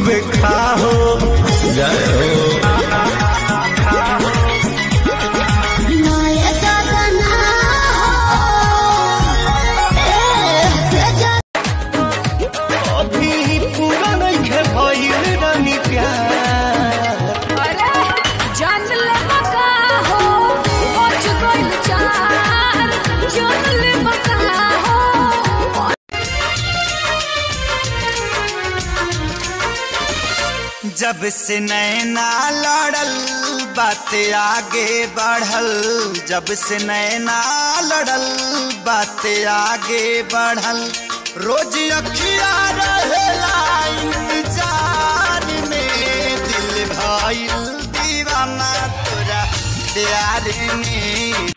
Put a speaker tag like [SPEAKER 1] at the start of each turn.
[SPEAKER 1] खूब खाओ जय हो। अभी पूरा नहीं खे भइल रानी प्यार।
[SPEAKER 2] अरे जान ले बका हो पहुंच गइल चार जान ले बका हो।
[SPEAKER 1] जब से नैना लड़ल बात आगे बढ़ल, जब से नैना लड़ल बात आगे बढ़ल, रोज अखिया रहेला इंतजार में, दिल भइल दीवाना तोरा प्यार में।